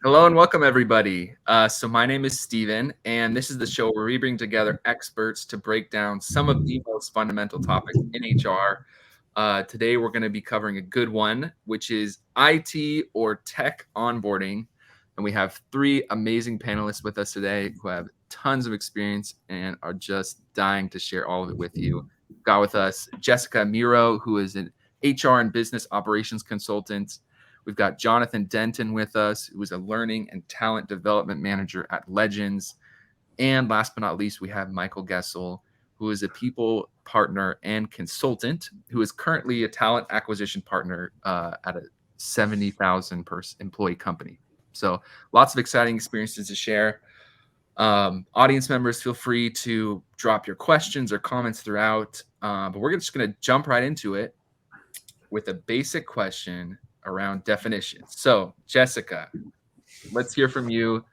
Hello and welcome, everybody. So my name is Steven, and this is the show where we bring together experts to break down some of the most fundamental topics in HR. Today, we're going to be covering a good one, which is IT or tech onboarding. And we have three amazing panelists with us today who have tons of experience and are just dying to share all of it with you. We've got with us Jessica Miro, who is an HR and business operations consultant. We've got Jonathan Denton with us, who is a learning and talent development manager at Legends. And last but not least, we have Michael Gessel, who is a people partner and consultant, who is currently a talent acquisition partner at a 70,000 person employee company. So lots of exciting experiences to share. Audience members, feel free to drop your questions or comments throughout. But we're just going to jump right into it with a basic question around definitions. So, Jessica, let's hear from you.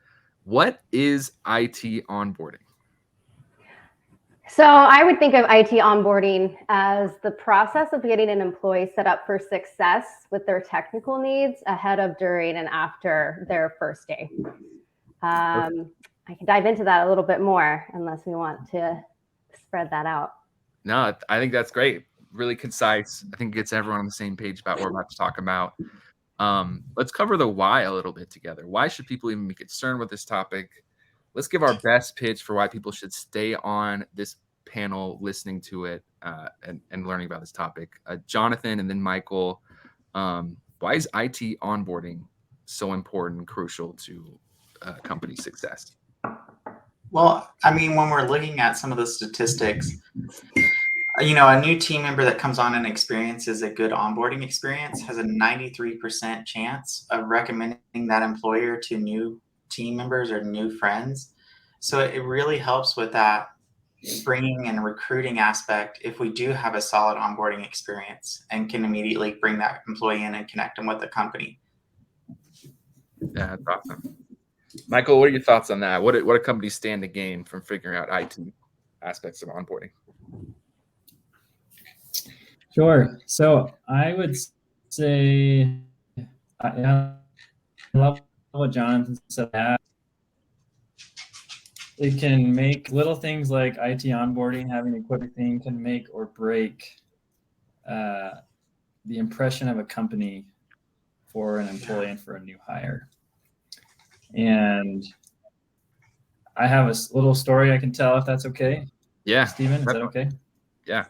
What is IT onboarding? So I would think of IT onboarding as the process of getting an employee set up for success with their technical needs ahead of, during, and after their first day. I can dive into that a little bit more unless we want to spread that out. No, I think that's great. Really concise. I think it gets everyone on the same page about what we're about to talk about. Let's cover the why a little bit together. Why should people even be concerned with this topic? Let's give our best pitch for why people should stay on this panel listening to it and learning about this topic. Jonathan and then Michael, why is IT onboarding so important and crucial to company success? Well, I mean, when we're looking at some of the statistics, a new team member that comes on and experiences a good onboarding experience has a 93% chance of recommending that employer to new team members or new friends. So it really helps with that bringing and recruiting aspect if we do have a solid onboarding experience and can immediately bring that employee in and connect them with the company. Yeah, that's awesome. Michael, what are your thoughts on that? What do companies stand to gain from figuring out IT aspects of onboarding? Sure. So I would say I love what Jonathan said. It can make little things like IT onboarding, having a quick thing can make or break the impression of a company for an employee and for a new hire. And I have a little story I can tell if that's okay. Yeah. Steven, is that okay? Yeah.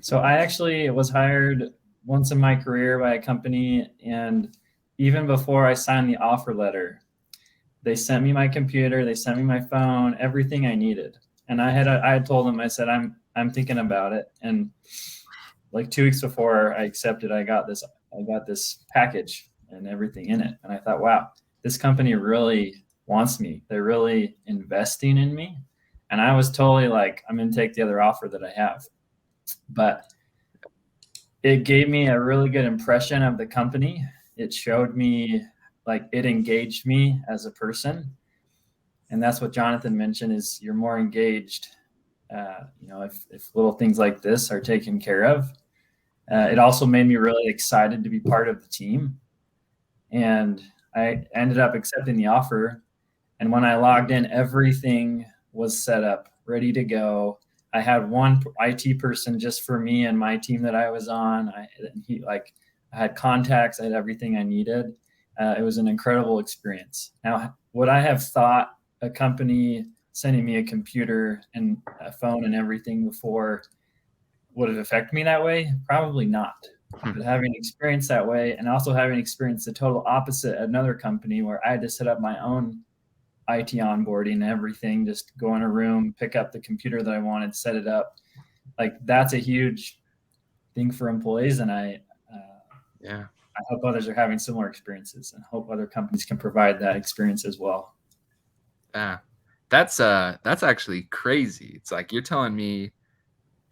So I actually was hired once in my career by a company, and even before I signed the offer letter, they sent me my computer, they sent me my phone, everything I needed. And I had told them, I said, I'm thinking about it. And like 2 weeks before I accepted, I got this package and everything in it. And I thought, wow, this company really wants me. They're really investing in me. And I was totally like, I'm going to take the other offer that I have. But it gave me a really good impression of the company. It showed me, like, it engaged me as a person. And that's what Jonathan mentioned, is you're more engaged, if little things like this are taken care of. It also made me really excited to be part of the team. And I ended up accepting the offer. And when I logged in, everything was set up, ready to go. I had one IT person just for me and my team that I was on. I had contacts, I had everything I needed. It was an incredible experience. Now, would I have thought a company sending me a computer and a phone and everything before would have affected me that way? Probably not. But having experienced that way, and also having experienced the total opposite at another company where I had to set up my own IT onboarding and everything, just go in a room, pick up the computer that I wanted, set it up. Like, that's a huge thing for employees. And I hope others are having similar experiences, and hope other companies can provide that experience as well. Yeah, that's actually crazy. It's like you're telling me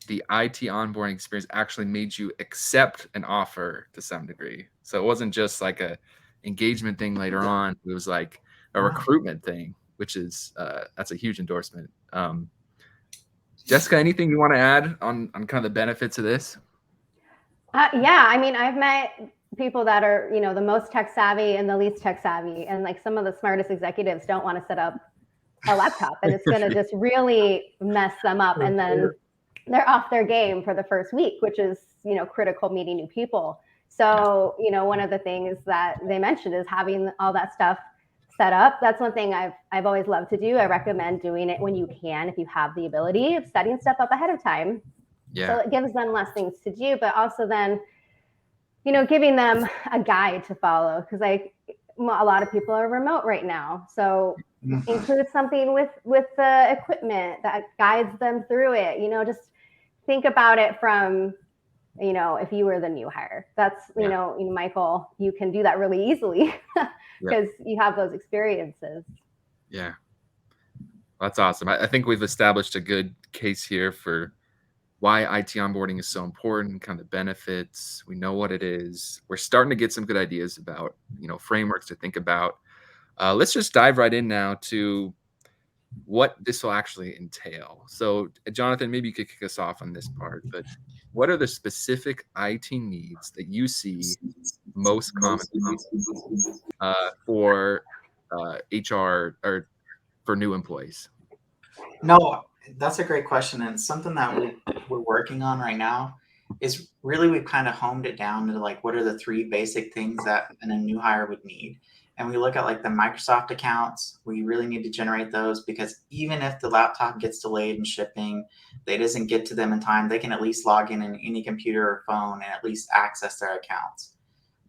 the IT onboarding experience actually made you accept an offer to some degree. So it wasn't just like a engagement thing later on. It was like a recruitment thing, which is that's a huge endorsement. Jessica, anything you want to add on kind of the benefits of this? Yeah, I mean, I've met people that are, the most tech savvy and the least tech savvy. And like some of the smartest executives don't want to set up a laptop, and it's going to just really mess them up. And then they're off their game for the first week, which is, critical meeting new people. So, one of the things that they mentioned is having all that stuff set up. That's one thing I've always loved to do. I recommend doing it when you can, if you have the ability of setting stuff up ahead of time. Yeah. So it gives them less things to do, but also then, giving them a guide to follow, because a lot of people are remote right now. So include something with the equipment that guides them through it. Just think about it from, if you were the new hire. That's, Michael, you can do that really easily because you have those experiences. Yeah. That's awesome. I think we've established a good case here for why IT onboarding is so important, kind of benefits. We know what it is. We're starting to get some good ideas about, frameworks to think about. Let's just dive right in now to what this will actually entail. So, Jonathan, maybe you could kick us off on this part, but what are the specific IT needs that you see most commonly for HR or for new employees? No, that's a great question, and something that we're working on right now is really we've kind of homed it down to like what are the three basic things that a new hire would need. And we look at like the Microsoft accounts. We really need to generate those because even if the laptop gets delayed in shipping, they doesn't get to them in time, they can at least log in any computer or phone and at least access their accounts.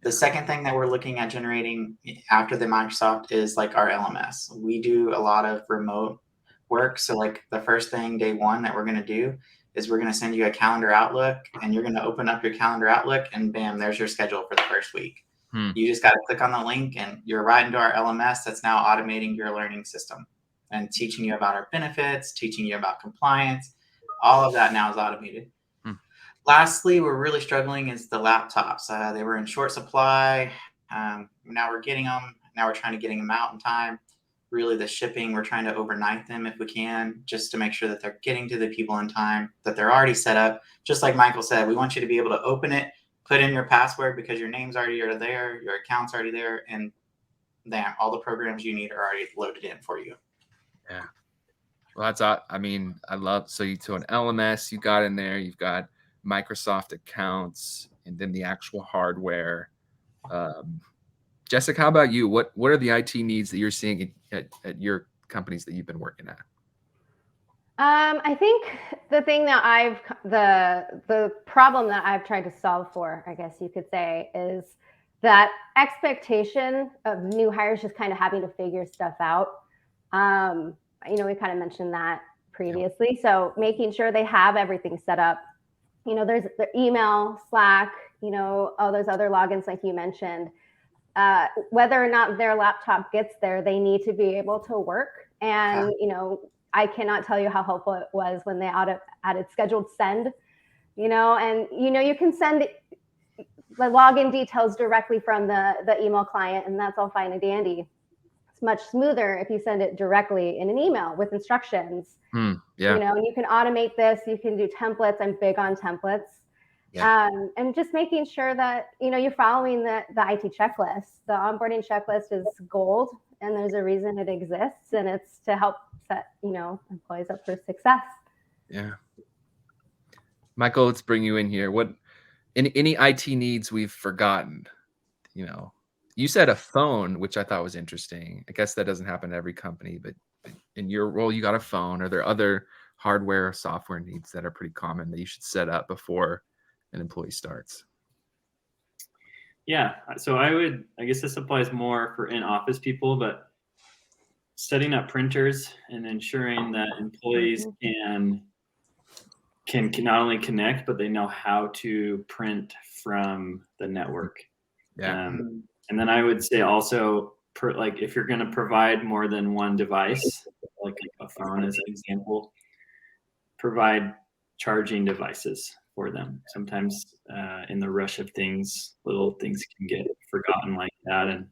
The second thing that we're looking at generating after the Microsoft is like our LMS. We do a lot of remote work. So like the first thing day one that we're going to do is we're going to send you a calendar Outlook, and you're going to open up your calendar Outlook and bam, there's your schedule for the first week. You just got to click on the link and you're right into our LMS that's now automating your learning system and teaching you about our benefits, teaching you about compliance. All of that now is automated. Lastly, we're really struggling is the laptops. They were in short supply. Now we're getting them. Now we're trying to get them out in time. Really the shipping, we're trying to overnight them if we can, just to make sure that they're getting to the people in time, that they're already set up. Just like Michael said, we want you to be able to open it, put in your password because your name's already there, your account's already there, and then all the programs you need are already loaded in for you. Yeah. Well, I love, so an LMS you got in there, you've got Microsoft accounts, and then the actual hardware. Jessica, how about you? What are the IT needs that you're seeing at your companies that you've been working at? I think the thing that the problem that I've tried to solve for, I guess you could say, is that expectation of new hires just kind of having to figure stuff out. We kind of mentioned that previously. So making sure they have everything set up. There's the email, Slack, all those other logins like you mentioned. Whether or not their laptop gets there, they need to be able to work. And, I cannot tell you how helpful it was when they added scheduled send, and, you can send the login details directly from the email client, and that's all fine and dandy. It's much smoother if you send it directly in an email with instructions. And you can automate this. You can do templates. I'm big on templates. And just making sure that, you're following the IT checklist. The onboarding checklist is gold, and there's a reason it exists, and it's to help set, employees up for success. Yeah. Michael, let's bring you in here. What any IT needs we've forgotten? You said a phone, which I thought was interesting. I guess that doesn't happen to every company, but in your role, you got a phone. Are there other hardware or software needs that are pretty common that you should set up before an employee starts? Yeah, so I guess this applies more for in-office people, but setting up printers and ensuring that employees can not only connect, but they know how to print from the network. And then I would say also, if you're going to provide more than one device, like a phone as an example, provide charging devices for them. Sometimes in the rush of things, little things can get forgotten like that. And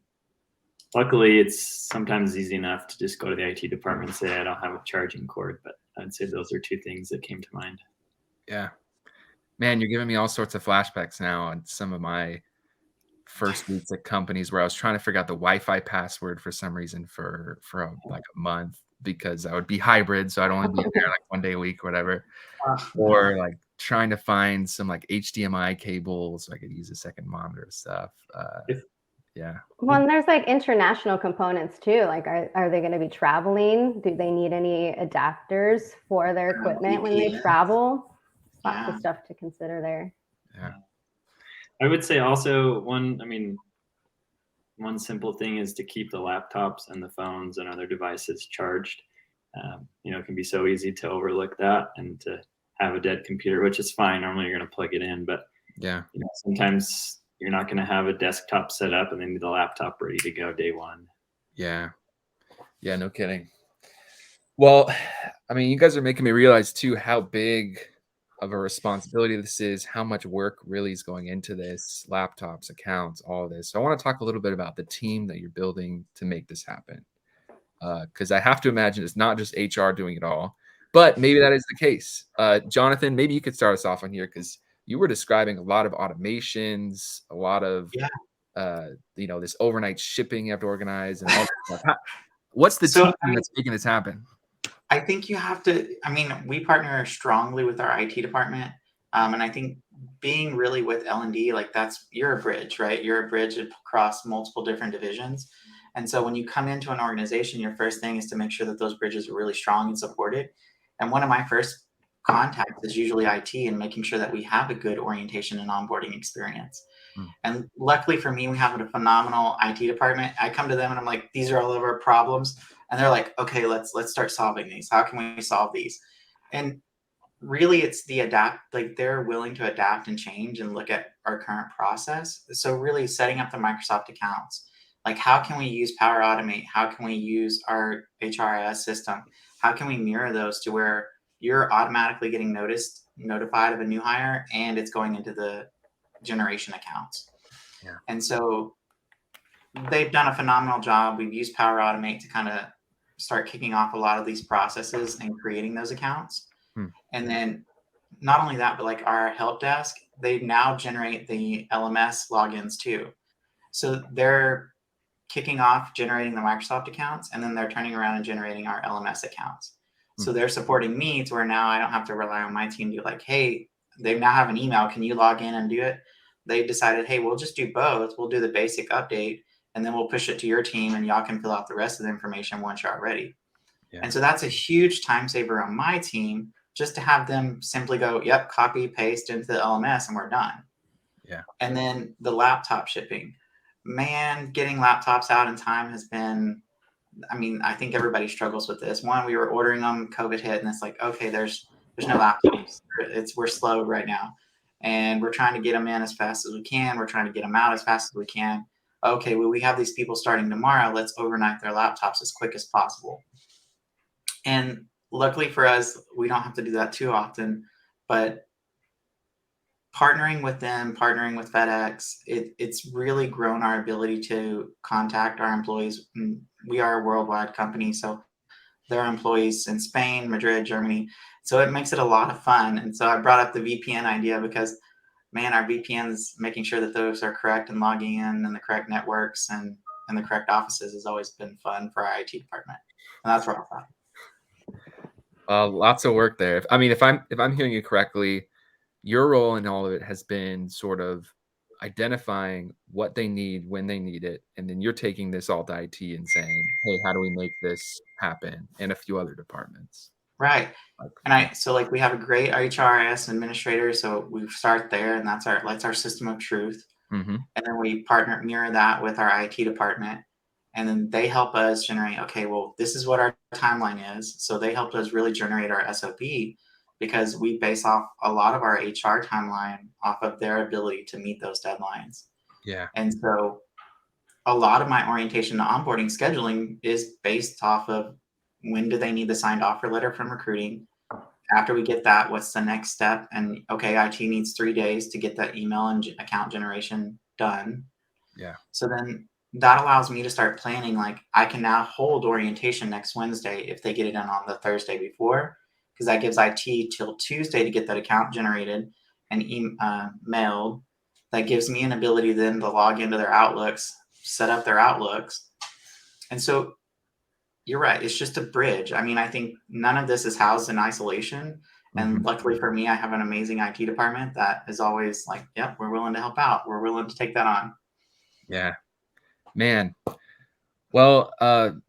luckily, it's sometimes easy enough to just go to the IT department and say, I don't have a charging cord. But I'd say those are two things that came to mind. Yeah. Man, you're giving me all sorts of flashbacks now on some of my first weeks at companies where I was trying to figure out the Wi-Fi password for some reason for like a month because I would be hybrid, so I'd only be in there like 1 day a week or whatever. Or like trying to find some like HDMI cables so I could use a second monitor stuff. Yeah. Well, and there's like international components too. Like, are they going to be traveling? Do they need any adapters for their equipment when they travel? Lots of stuff to consider there. Yeah. I would say also one simple thing is to keep the laptops and the phones and other devices charged. It can be so easy to overlook that and to have a dead computer, which is fine. Normally you're going to plug it in, but yeah, sometimes you're not going to have a desktop set up and then the laptop ready to go day one. Yeah. Yeah, no kidding. Well, I mean, you guys are making me realize too how big of a responsibility this is, how much work really is going into this, laptops, accounts, all of this. So I want to talk a little bit about the team that you're building to make this happen. Because I have to imagine it's not just HR doing it all, but maybe that is the case. Jonathan, maybe you could start us off on here because you were describing a lot of automations, a lot of, this overnight shipping you have to organize and all that stuff. What's the team that's making this happen? I think you have to, we partner strongly with our IT department. And I think being really with L&D, like you're a bridge, right? You're a bridge across multiple different divisions. And so when you come into an organization, your first thing is to make sure that those bridges are really strong and supported. And one of my first contacts is usually IT and making sure that we have a good orientation and onboarding experience. And luckily for me, we have a phenomenal IT department. I come to them and I'm like, these are all of our problems. And they're like, okay, let's start solving these. How can we solve these? And really it's they're willing to adapt and change and look at our current process. So really setting up the Microsoft accounts, like how can we use Power Automate? How can we use our HRIS system? How can we mirror those to where you're automatically getting notified of a new hire and it's going into the generation accounts? Yeah. And so they've done a phenomenal job. We've used Power Automate to kind of start kicking off a lot of these processes and creating those accounts. And then not only that, but like our help desk, they now generate the LMS logins too. So they're kicking off generating the Microsoft accounts, and then they're turning around and generating our LMS accounts. So they're supporting me to where now I don't have to rely on my team to be like, hey, they now have an email. Can you log in and do it? They decided, hey, we'll just do both. We'll do the basic update and then we'll push it to your team and y'all can fill out the rest of the information once you're ready. Yeah. And so that's a huge time saver on my team, just to have them simply go, yep, copy, paste into the LMS and we're done. Yeah. And then the laptop shipping, man, getting laptops out in time has been, I think everybody struggles with this. One, we were ordering them, COVID hit, and it's like, okay, there's no laptops. We're slowed right now. And we're trying to get them in as fast as we can. We're trying to get them out as fast as we can. Okay, well, we have these people starting tomorrow. Let's overnight their laptops as quick as possible. And luckily for us, we don't have to do that too often. But partnering with them, partnering with FedEx, it's really grown our ability to contact our employees. We are a worldwide company, so there are employees in Spain, Madrid, Germany. So it makes it a lot of fun. And so I brought up the VPN idea because, man, our VPNs, making sure that those are correct and logging in and the correct networks and the correct offices has always been fun for our IT department. And that's where I'll stop. Lots of work there. If I'm hearing you correctly, your role in all of it has been sort of identifying what they need when they need it, and then you're taking this all to IT and saying, hey, how do we make this happen, and a few other departments. Right. And we have a great HRIS administrator, so we start there, and that's our system of truth. Mm-hmm. And then we mirror that with our IT department, and then they help us generate, okay, well, this is what our timeline is. So they helped us really generate our SOP, because we base off a lot of our HR timeline off of their ability to meet those deadlines. Yeah. And so a lot of my orientation to onboarding scheduling is based off of when do they need the signed offer letter from recruiting? After we get that, what's the next step? And okay, IT needs 3 days to get that email and account generation done. Yeah. So then that allows me to start planning. Like, I can now hold orientation next Wednesday if they get it done on the Thursday before, because that gives IT till Tuesday to get that account generated. and mailed that gives me an ability then to log into their Outlooks, set up their Outlooks. And so you're right. It's just a bridge. I mean, I think none of this is housed in isolation. And luckily for me, I have an amazing IT department that is always like, yep, we're willing to help out. We're willing to take that on. Yeah, man. Well,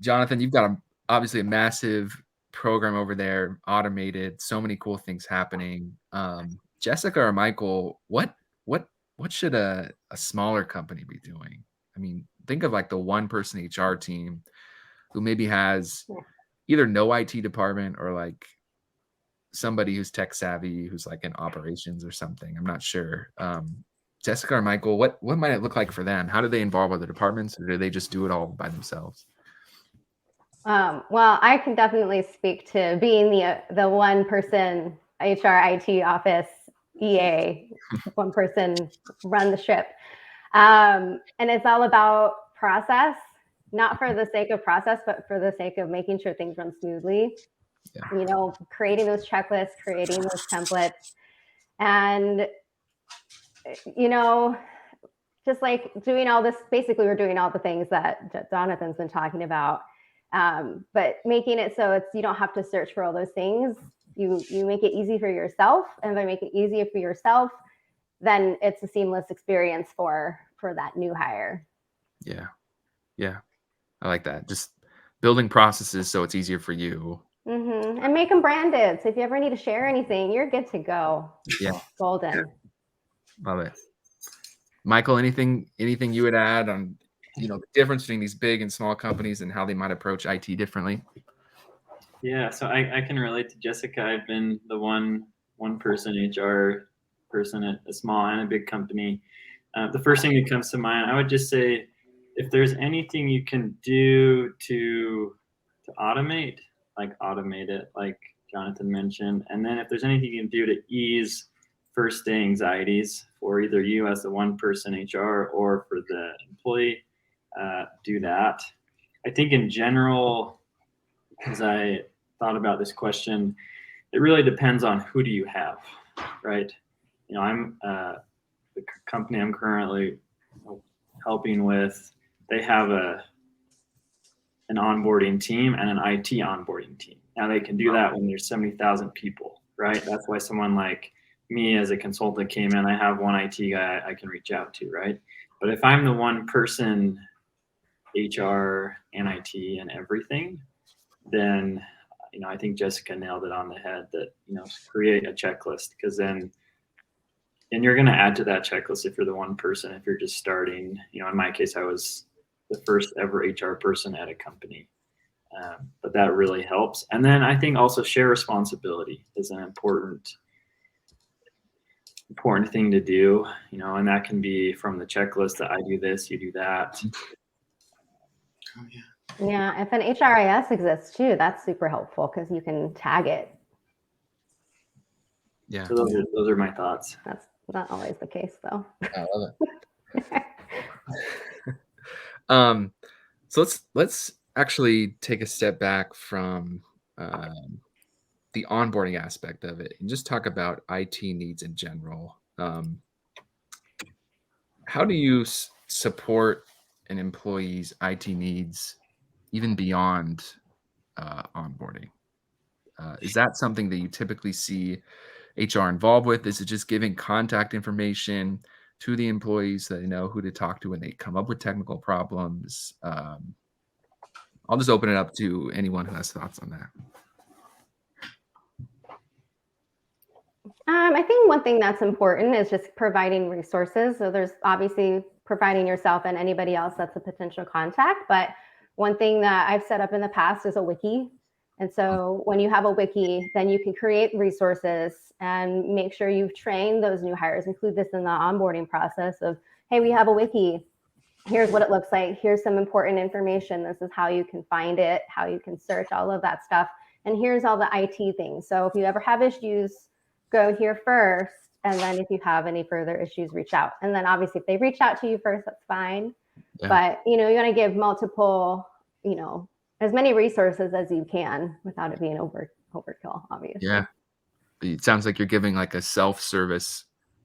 Jonathan, you've got obviously a massive program over there, automated, so many cool things happening. Jessica or Michael, what should a smaller company be doing? I mean, think of like the one person HR team who maybe has either no IT department or like somebody who's tech savvy, who's like in operations or something. I'm not sure. Jessica or Michael, what might it look like for them? How do they involve other departments, or do they just do it all by themselves? Well, I can definitely speak to being the one person HR IT office EA, one person run the ship. And it's all about process, not for the sake of process, but for the sake of making sure things run smoothly. Yeah. You know, creating those checklists, creating those templates, and, you know, just like doing all this, basically we're doing all the things that Jonathan's been talking about, but making it so you don't have to search for all those things. You make it easy for yourself, and by making it easier for yourself, then it's a seamless experience for that new hire. Yeah, I like that. Just building processes so it's easier for you. And make them branded. So if you ever need to share anything, you're good to go. Yeah, golden. Love it. Michael, anything you would add on, the difference between these big and small companies and how they might approach IT differently? Yeah, so I can relate to Jessica. I've been the one person HR person at a small and a big company. The first thing that comes to mind, I would just say, if there's anything you can do to automate, like automate it, like Jonathan mentioned. And then if there's anything you can do to ease first day anxieties for either you as the one person HR or for the employee, do that. I think in general, as I thought about this question, it really depends on who do you have, right? I'm the company I'm currently helping with, they have an onboarding team and an IT onboarding team. Now they can do that when there's 70,000 people, right? That's why someone like me as a consultant came in, I have one IT guy I can reach out to, right? But if I'm the one person HR and IT and everything, then, I think Jessica nailed it on the head that, create a checklist, because then, and you're going to add to that checklist if you're the one person, if you're just starting. In my case, I was the first ever HR person at a company, but that really helps. And then I think also share responsibility is an important thing to do, and that can be from the checklist that I do this, you do that. Oh, yeah. Yeah, if an HRIS exists too, that's super helpful because you can tag it. Yeah. So those are my thoughts. That's not always the case, though. I love it. So let's actually take a step back from the onboarding aspect of it and just talk about IT needs in general. How do you support an employee's IT needs even beyond onboarding? Is that something that you typically see HR involved with? Is it just giving contact information to the employees so they know who to talk to when they come up with technical problems? I'll just open it up to anyone who has thoughts on that. I think one thing that's important is just providing resources. So there's obviously providing yourself and anybody else that's a potential contact. But one thing that I've set up in the past is a wiki. And so when you have a wiki, then you can create resources and make sure you've trained those new hires. Include this in the onboarding process of, hey, we have a wiki. Here's what it looks like. Here's some important information. This is how you can find it, how you can search, all of that stuff. And here's all the IT things. So if you ever have issues, go here first. And then if you have any further issues, reach out. And then obviously if they reach out to you first, that's fine. Yeah. But, you want to give multiple, as many resources as you can without it being overkill, obviously. Yeah. It sounds like you're giving like a self-service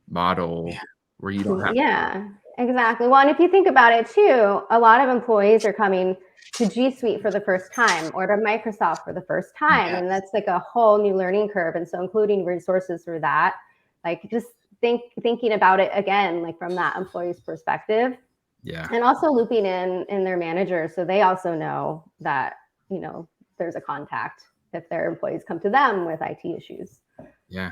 model where you don't have Yeah, exactly. Well, and if you think about it too, a lot of employees are coming to G Suite for the first time or to Microsoft for the first time. Yes. And that's like a whole new learning curve. And so including resources for that, like just thinking about it again, like from that employee's perspective. Yeah. And also looping in their manager so they also know that, you know, there's a contact if their employees come to them with IT issues. Yeah.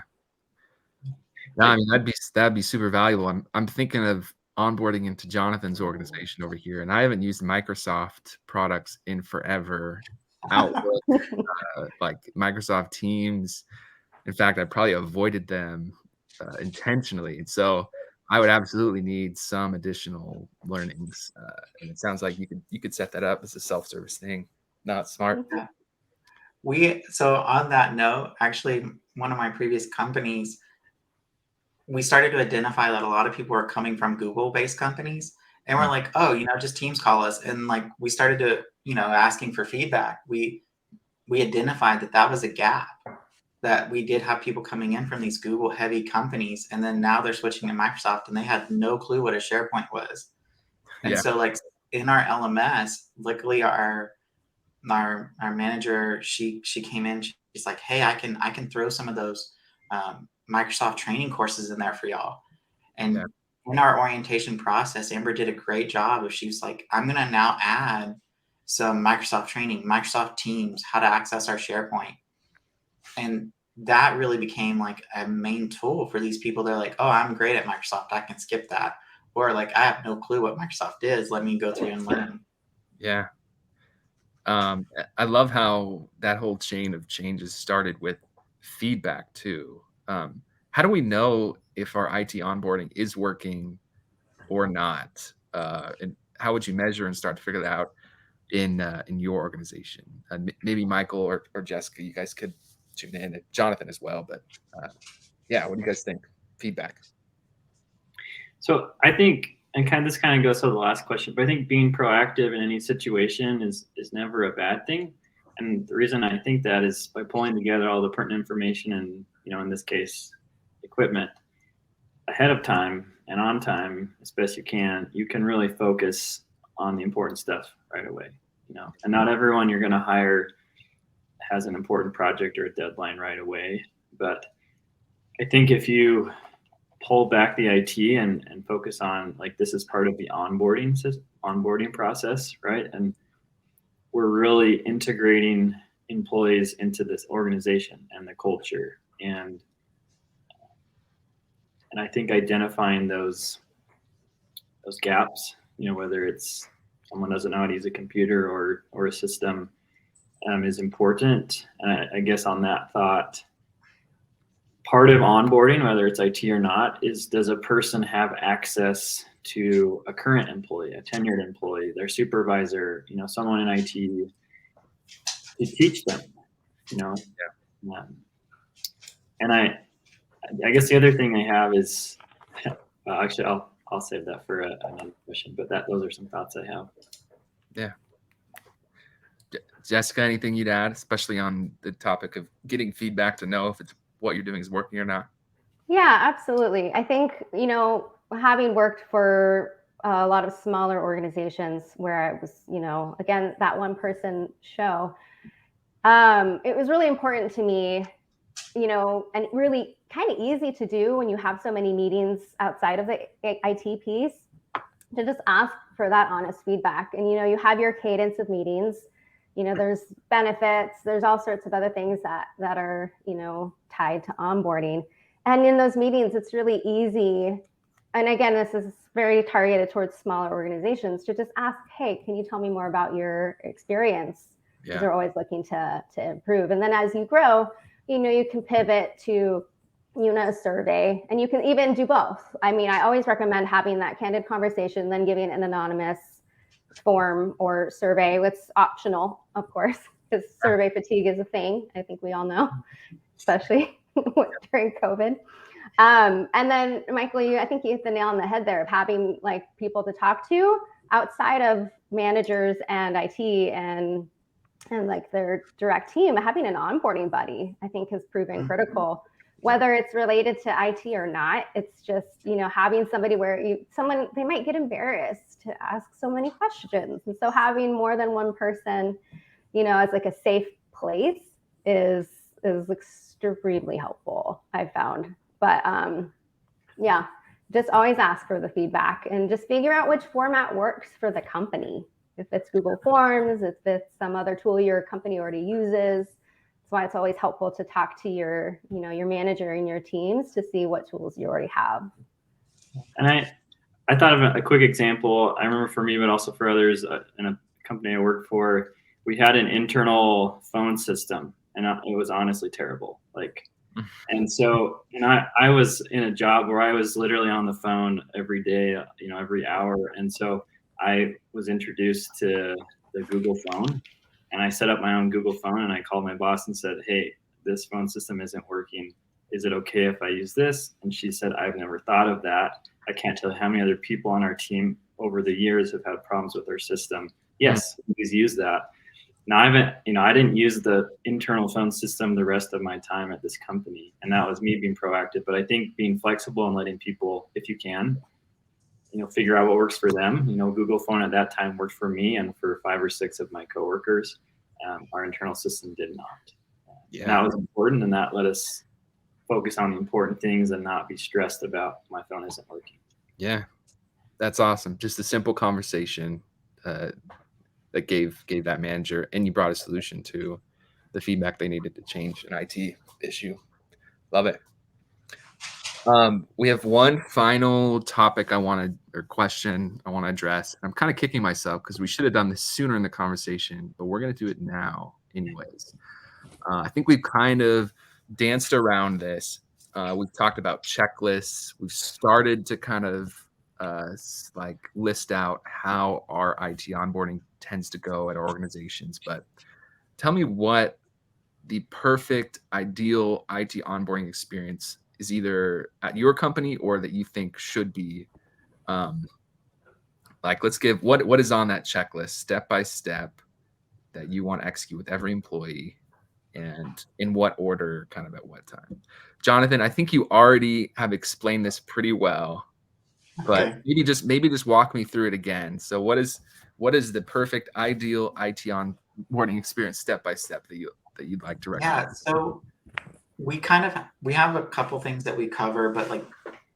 No, I mean that'd be super valuable. I'm thinking of onboarding into Jonathan's organization over here, and I haven't used Microsoft products in forever. Outlook, like Microsoft Teams. In fact, I probably avoided them intentionally. So I would absolutely need some additional learnings, and it sounds like you could set that up as a self-service thing. Not smart. So on that note, actually, one of my previous companies, we started to identify that a lot of people are coming from Google-based companies, and we're like, oh, just Teams call us, and like we started to, asking for feedback. We identified that was a gap, that we did have people coming in from these Google-heavy companies, and then now they're switching to Microsoft, and they had no clue what a SharePoint was. And so, like in our LMS, luckily our manager, she came in. She's like, hey, I can throw some of those Microsoft training courses in there for y'all. And in our orientation process, Amber did a great job. She was like, I'm gonna now add some Microsoft training, Microsoft Teams, how to access our SharePoint. And that really became like a main tool for these people. They're like, oh, I'm great at Microsoft, I can skip that. Or like, I have no clue what Microsoft is, let me go through and learn. Yeah. I love how that whole chain of changes started with feedback too. How do we know if our IT onboarding is working or not? And how would you measure and start to figure that out in your organization? Maybe Michael or Jessica, you guys could tune in, and Jonathan as well. But yeah, what do you guys think? Feedback. So I think, and this kind of goes to the last question, but I think being proactive in any situation is never a bad thing. And the reason I think that is by pulling together all the pertinent information and, in this case, equipment ahead of time and on time as best you can really focus on the important stuff right away, and not everyone you're going to hire has an important project or a deadline right away. But I think if you pull back the IT and focus on, like, this is part of the onboarding process, right? And we're really integrating employees into this organization and the culture. And I think identifying those gaps, whether it's someone doesn't know how to use a computer or a system, is important. And I guess on that thought, part of onboarding, whether it's IT or not, is, does a person have access to a current employee, a tenured employee, their supervisor, someone in IT to teach them, and I guess the other thing I have is, actually, I'll save that for another question, but those are some thoughts I have. Yeah. Jessica, anything you'd add, especially on the topic of getting feedback to know if it's what you're doing is working or not? Yeah, absolutely. I think, having worked for a lot of smaller organizations where I was, again, that one person show, it was really important to me, and really kind of easy to do when you have so many meetings outside of the IT piece, to just ask for that honest feedback. And, you have your cadence of meetings, there's benefits, there's all sorts of other things that are, tied to onboarding. And in those meetings, it's really easy. And again, this is very targeted towards smaller organizations, to just ask, hey, can you tell me more about your experience? Because they're always looking to improve. And then as you grow, you can pivot to, a survey, and you can even do both. I mean, I always recommend having that candid conversation, then giving an anonymous form or survey. It's optional, of course, because survey fatigue is a thing. I think we all know, especially during COVID. And then Michael, I think you hit the nail on the head there of having like people to talk to outside of managers and IT and like their direct team. Having an onboarding buddy, I think, has proven critical whether it's related to IT or not. It's just, having somebody where they might get embarrassed to ask so many questions. And so having more than one person, as like a safe place is extremely helpful, I found. But yeah, just always ask for the feedback and just figure out which format works for the company. If it's Google Forms, if it's some other tool your company already uses. That's why it's always helpful to talk to your manager and your teams to see what tools you already have. And I thought of a quick example. I remember for me, but also for others in a company I worked for, we had an internal phone system, and it was honestly terrible. And so, I was in a job where I was literally on the phone every day, every hour. And so I was introduced to the Google phone, and I set up my own Google phone, and I called my boss and said, hey, this phone system isn't working. Is it okay if I use this? And she said, I've never thought of that. I can't tell you how many other people on our team over the years have had problems with their system. Yes, please use that. Now I didn't use the internal phone system the rest of my time at this company, and that was me being proactive. But I think being flexible and letting people, if you can, figure out what works for them. Google phone at that time worked for me and for 5 or 6 of my coworkers. Our internal system did not. Yeah. And that was important, and that let us focus on the important things and not be stressed about my phone isn't working. Yeah, that's awesome. Just a simple conversation that gave that manager, and you brought a solution to the feedback they needed to change an IT issue. Love it. We have one final topic question I want to address. I'm kind of kicking myself because we should have done this sooner in the conversation, but we're going to do it now anyways. I think we've kind of danced around this. We've talked about checklists. We've started to kind of list out how our IT onboarding tends to go at our organizations. But tell me what the perfect, ideal IT onboarding experience is, either at your company or that you think should be. Let's give what is on that checklist, step by step, that you want to execute with every employee, and in what order, kind of at what time. Jonathan, I think you already have explained this pretty well, but Okay. maybe just walk me through it again. So what is the perfect, ideal IT onboarding experience step by step that you'd like to recommend? Yeah, so we have a couple things that we cover, but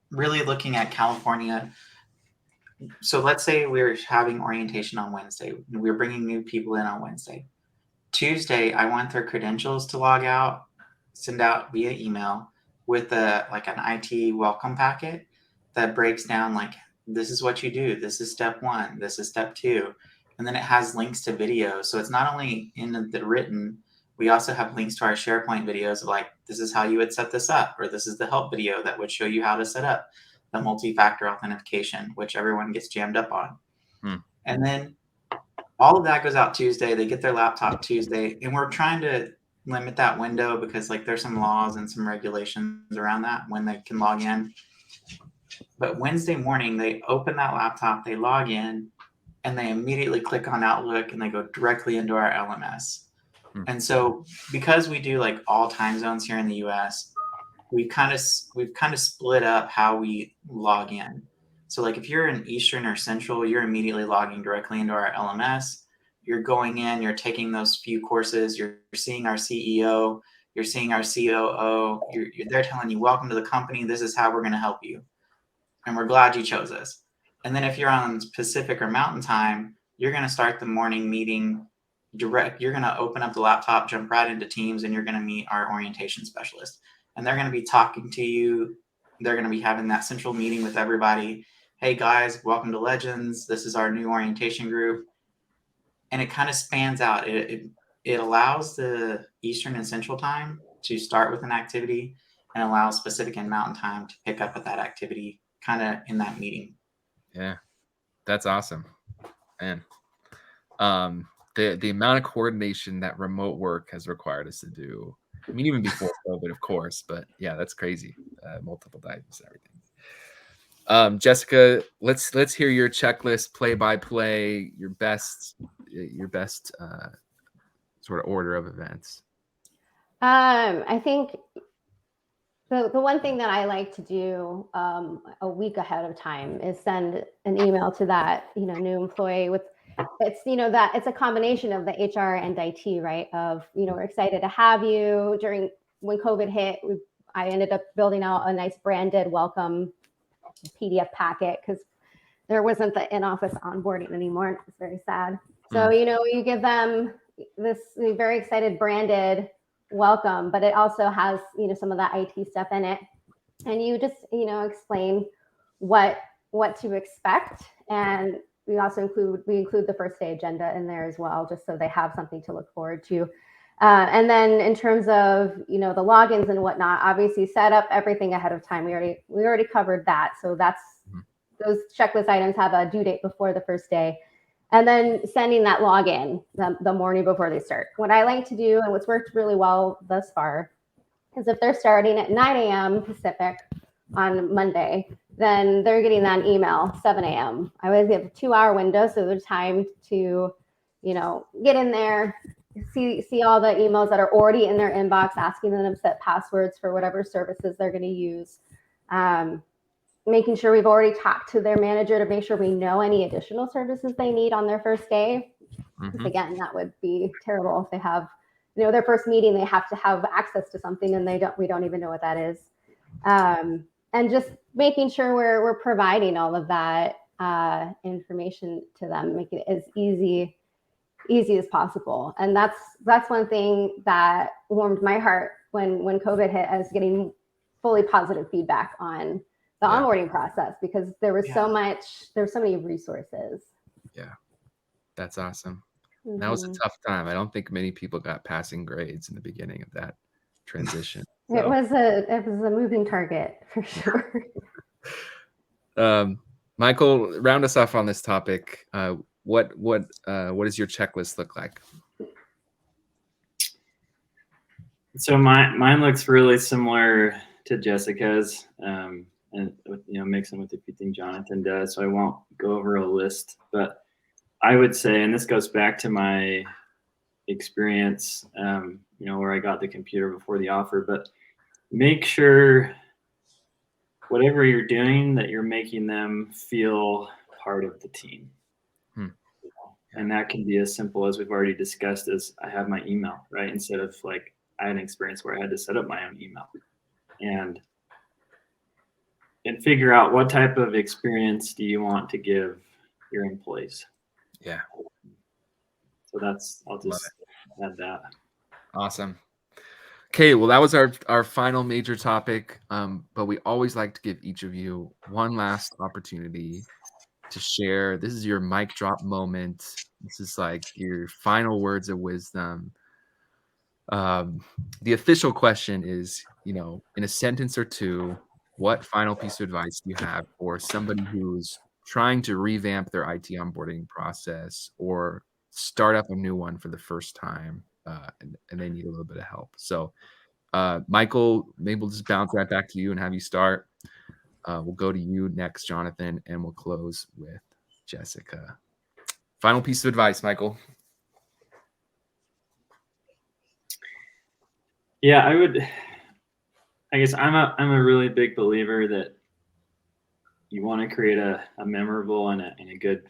really looking at California. So let's say we're having orientation on Wednesday. We're bringing new people in on Wednesday. Tuesday, I want their credentials to log out, send out via email with an IT welcome packet that breaks down this is what you do. This is step 1. This is step 2. And then it has links to videos. So it's not only in the written, we also have links to our SharePoint videos of this is how you would set this up, or this is the help video that would show you how to set up the multi-factor authentication, which everyone gets jammed up on. And then all of that goes out Tuesday. They get their laptop Tuesday, and we're trying to limit that window because there's some laws and some regulations around that when they can log in. But Wednesday morning, they open that laptop, they log in, and they immediately click on Outlook, and they go directly into our LMS. And so because we do all time zones here in the US, we've kind of split up how we log in. So if you're in Eastern or Central, you're immediately logging directly into our LMS. You're going in, you're taking those few courses, you're seeing our CEO, you're seeing our COO, they're telling you, welcome to the company, this is how we're going to help you. And we're glad you chose us. And then if you're on Pacific or Mountain Time, you're going to start the morning meeting direct. You're going to open up the laptop, jump right into Teams, and you're going to meet our orientation specialist. And they're going to be talking to you. They're going to be having that central meeting with everybody. Hey guys, welcome to Legends. This is our new orientation group. And it kind of spans out. It allows the Eastern and Central time to start with an activity, and allows Pacific and Mountain time to pick up with that activity kind of in that meeting. Yeah, that's awesome. Man, the amount of coordination that remote work has required us to do. I mean, even before COVID, of course, but yeah, that's crazy. Multiple dives and everything. Jessica, let's hear your checklist, play by play, your best sort of order of events. I think So the one thing that I like to do a week ahead of time is send an email to that, new employee with, it's, that it's a combination of the HR and IT, right? Of, we're excited to have you when COVID hit. I ended up building out a nice branded welcome PDF packet because there wasn't the in-office onboarding anymore. It's very sad. So, you give them this very excited branded welcome, but it also has, some of that IT stuff in it. And you just, explain what to expect. And we also include the first day agenda in there as well, just so they have something to look forward to. And then in terms of, the logins and whatnot, obviously set up everything ahead of time. We already covered that. So that's, those checklist items have a due date before the first day. And then sending that login the morning before they start. What I like to do, and what's worked really well thus far, is if they're starting at 9 a.m. Pacific on Monday, then they're getting that email 7 a.m. I always give a 2-hour window, so there's time to, get in there, see all the emails that are already in their inbox, asking them to set passwords for whatever services they're going to use. Making sure we've already talked to their manager to make sure we know any additional services they need on their first day. Because again, that would be terrible if they have, their first meeting, they have to have access to something and we don't even know what that is. And just making sure we're providing all of that information to them, making it as easy as possible. And that's one thing that warmed my heart when COVID hit, as getting fully positive feedback on the onboarding process, because there was so many resources. Yeah, that's awesome. That was a tough time. I don't think many people got passing grades in the beginning of that transition. So. It was a moving target for sure. Michael, round us off on this topic. What does your checklist look like? So mine looks really similar to Jessica's. And mixing with a few things Jonathan does, so I won't go over a list. But I would say, and this goes back to my experience, where I got the computer before the offer, but make sure whatever you're doing that you're making them feel part of the team. And that can be as simple as we've already discussed as I have my email, right? Instead of like, I had an experience where I had to set up my own email and figure out what type of experience do you want to give your employees. Yeah. So I'll just add that. Awesome. Okay, well, that was our final major topic, but we always like to give each of you one last opportunity to share. This is your mic drop moment. This is like your final words of wisdom. The official question is, in a sentence or two, what final piece of advice do you have for somebody who's trying to revamp their IT onboarding process or start up a new one for the first time, and they need a little bit of help? So, Michael, maybe we'll just bounce right back to you and have you start. We'll go to you next, Jonathan, and we'll close with Jessica. Final piece of advice, Michael. Yeah, I guess I'm a really big believer that you want to create a memorable and a good,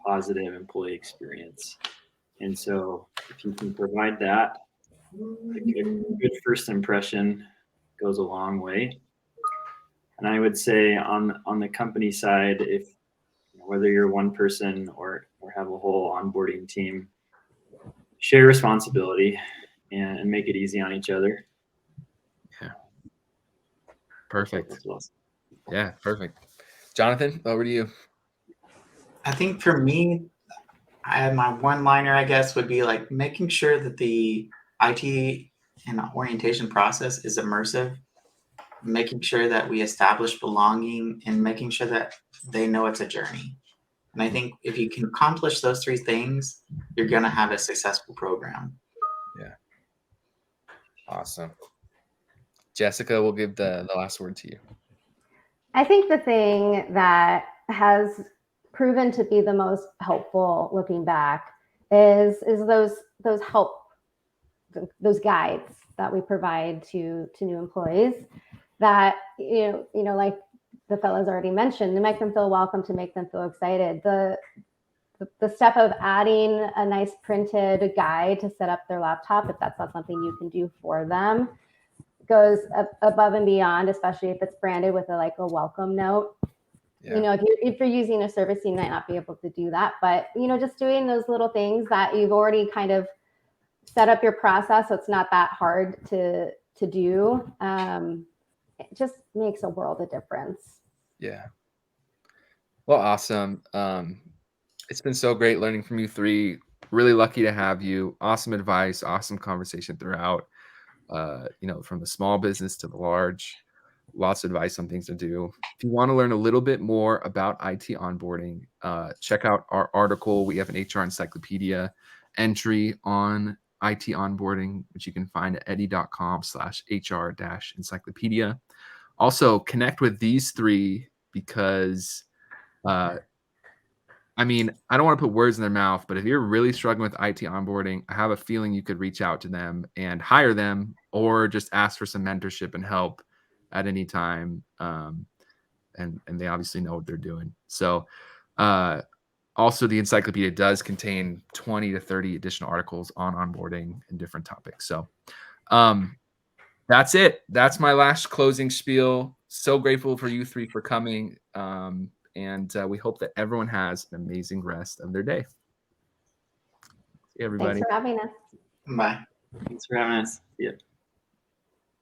positive employee experience. And so if you can provide that, a good first impression goes a long way. And I would say on the company side, if whether you're one person or have a whole onboarding team, share responsibility and make it easy on each other. Yeah. Perfect. Yeah, perfect. Jonathan, over to you. I think for me, my one-liner, I guess, would be like making sure that the IT and orientation process is immersive, making sure that we establish belonging, and making sure that they know it's a journey. And I think if you can accomplish those three things, you're going to have a successful program. Yeah. Awesome. Jessica, we'll give the last word to you. I think the thing that has proven to be the most helpful looking back is those guides that we provide to new employees that, like the fellows already mentioned, to make them feel welcome, to make them feel excited. The step of adding a nice printed guide to set up their laptop, if that's not something you can do for them, goes above and beyond, especially if it's branded with a welcome note. Yeah. If you're using a service, you might not be able to do that, but just doing those little things that you've already kind of set up your process, so it's not that hard to do. It just makes a world of difference. Yeah. Well, awesome. It's been so great learning from you three. Really lucky to have you. Awesome advice, awesome conversation throughout. From the small business to the large, lots of advice on things to do. If you want to learn a little bit more about IT onboarding, check out our article. We have an HR encyclopedia entry on IT onboarding, which you can find at eddy.com/HR-encyclopedia. Also, connect with these three because I don't want to put words in their mouth, but if you're really struggling with IT onboarding, I have a feeling you could reach out to them and hire them, or just ask for some mentorship and help at any time. And they obviously know what they're doing. So also the encyclopedia does contain 20 to 30 additional articles on onboarding and different topics. So that's it. That's my last closing spiel. So grateful for you three for coming. And we hope that everyone has an amazing rest of their day. See everybody. Thanks for having us. Bye. Thanks for having us. See ya.